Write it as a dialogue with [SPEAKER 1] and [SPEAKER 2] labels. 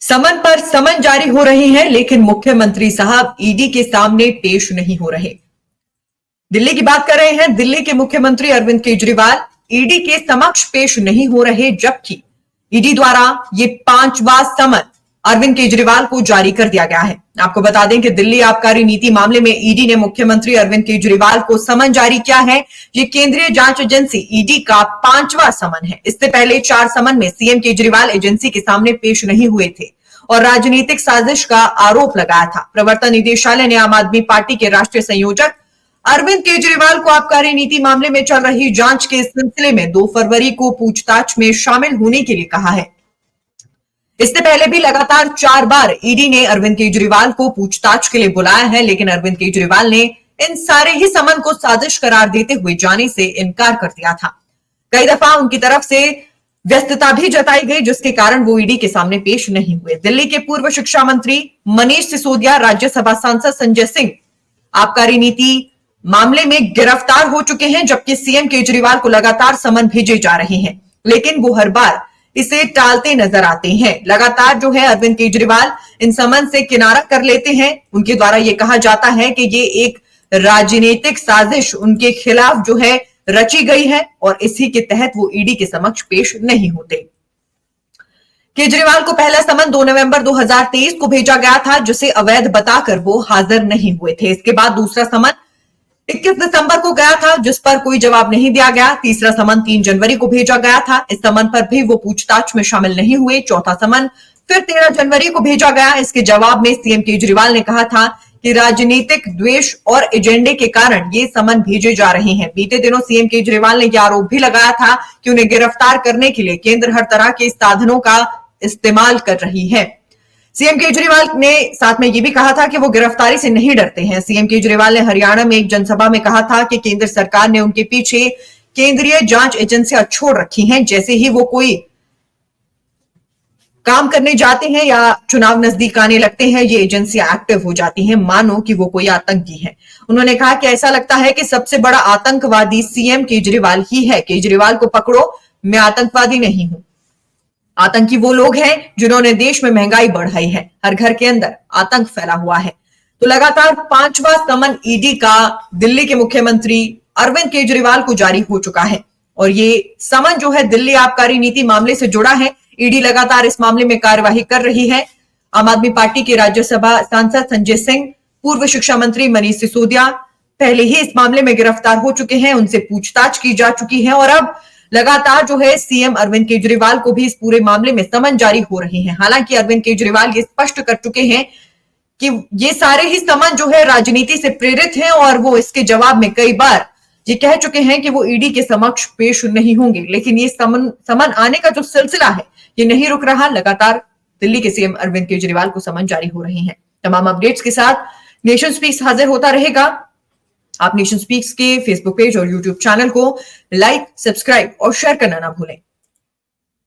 [SPEAKER 1] समन पर समन जारी हो रहे हैं, लेकिन मुख्यमंत्री साहब ईडी के सामने पेश नहीं हो रहे। दिल्ली की बात कर रहे हैं। दिल्ली के मुख्यमंत्री अरविंद केजरीवाल ईडी के समक्ष पेश नहीं हो रहे, जबकि ईडी द्वारा ये 5वां समन अरविंद केजरीवाल को जारी कर दिया गया है। आपको बता दें कि दिल्ली आबकारी नीति मामले में ईडी ने मुख्यमंत्री अरविंद केजरीवाल को समन जारी किया है। ये केंद्रीय जांच एजेंसी ईडी का 5वां समन है। इससे पहले 4 समन में सीएम केजरीवाल एजेंसी के सामने पेश नहीं हुए थे और राजनीतिक साजिश का आरोप लगाया था। प्रवर्तन निदेशालय ने आम आदमी पार्टी के राष्ट्रीय संयोजक अरविंद केजरीवाल को आबकारी नीति मामले में चल रही जांच के सिलसिले में 2 फरवरी को पूछताछ में शामिल होने के लिए कहा है। इससे पहले भी लगातार 4 बार ईडी ने अरविंद केजरीवाल को पूछताछ के लिए बुलाया है, लेकिन अरविंद केजरीवाल ने इन सारे ही समन को साजिश करार देते हुए जाने से इनकार कर दिया था। कई दफा उनकी तरफ से व्यस्तता भी जताई गई, जिसके कारण वो ईडी के सामने पेश नहीं हुए। दिल्ली के पूर्व शिक्षा मंत्री मनीष सिसोदिया, राज्यसभा सांसद संजय सिंह आबकारी नीति मामले में गिरफ्तार हो चुके हैं, जबकि सीएम केजरीवाल को लगातार समन भेजे जा रहे हैं, लेकिन वो हर बार इसे टालते नजर आते हैं। लगातार जो है अरविंद केजरीवाल इन समन से किनारा कर लेते हैं। उनके द्वारा ये कहा जाता है कि ये एक राजनीतिक साजिश उनके खिलाफ जो है रची गई है और इसी के तहत वो ईडी के समक्ष पेश नहीं होते। केजरीवाल को पहला समन 2 नवंबर 2023 को भेजा गया था, जिसे अवैध बताकर वो हाजिर नहीं हुए थे। इसके बाद दूसरा समन 21 दिसंबर को गया था, जिस पर कोई जवाब नहीं दिया गया। तीसरा समन 3 जनवरी को भेजा गया था। इस समन पर भी वो पूछताछ में शामिल नहीं हुए। चौथा समन फिर 13 जनवरी को भेजा गया। इसके जवाब में सीएम केजरीवाल ने कहा था कि राजनीतिक द्वेष और एजेंडे के कारण ये समन भेजे जा रहे हैं। बीते दिनों सीएम केजरीवाल ने यह आरोप भी लगाया था कि उन्हें गिरफ्तार करने के लिए केंद्र हर तरह के साधनों का इस्तेमाल कर रही है। सीएम केजरीवाल ने साथ में यह भी कहा था कि वो गिरफ्तारी से नहीं डरते हैं। सीएम केजरीवाल ने हरियाणा में एक जनसभा में कहा था कि केंद्र सरकार ने उनके पीछे केंद्रीय जांच एजेंसियां छोड़ रखी हैं। जैसे ही वो कोई काम करने जाते हैं या चुनाव नजदीक आने लगते हैं, ये एजेंसियां एक्टिव हो जाती हैं, मानो कि वो कोई आतंकी है। उन्होंने कहा कि ऐसा लगता है कि सबसे बड़ा आतंकवादी सीएम केजरीवाल ही है। केजरीवाल को पकड़ो, मैं आतंकवादी नहीं हूं। आतंकी वो लोग हैं जिन्होंने देश में महंगाई बढ़ाई है। हर घर के अंदर आतंक फैला हुआ है। तो लगातार 5वां समन ईडी का दिल्ली के मुख्यमंत्री अरविंद केजरीवाल को जारी हो चुका है और ये समन जो है दिल्ली आबकारी नीति मामले से जुड़ा है। ईडी लगातार इस मामले में कार्यवाही कर रही है। आम आदमी पार्टी के राज्यसभा सांसद संजय सिंह, पूर्व शिक्षा मंत्री मनीष सिसोदिया पहले ही इस मामले में गिरफ्तार हो चुके हैं। उनसे पूछताछ की जा चुकी है और अब लगातार जो है सीएम अरविंद केजरीवाल को भी इस पूरे मामले में समन जारी हो रहे हैं। हालांकि अरविंद केजरीवाल ये स्पष्ट कर चुके हैं कि ये सारे ही समन जो है राजनीति से प्रेरित हैं और वो इसके जवाब में कई बार ये कह चुके हैं कि वो ईडी के समक्ष पेश नहीं होंगे। लेकिन ये समन आने का जो सिलसिला है ये नहीं रुक रहा। लगातार दिल्ली के सीएम अरविंद केजरीवाल को समन जारी हो रहे हैं। तमाम अपडेट्स के साथ नेशन स्पीक्स हाजिर होता रहेगा। आप नेशन स्पीक्स के फेसबुक पेज और यूट्यूब चैनल को लाइक, सब्सक्राइब और शेयर करना ना भूलें।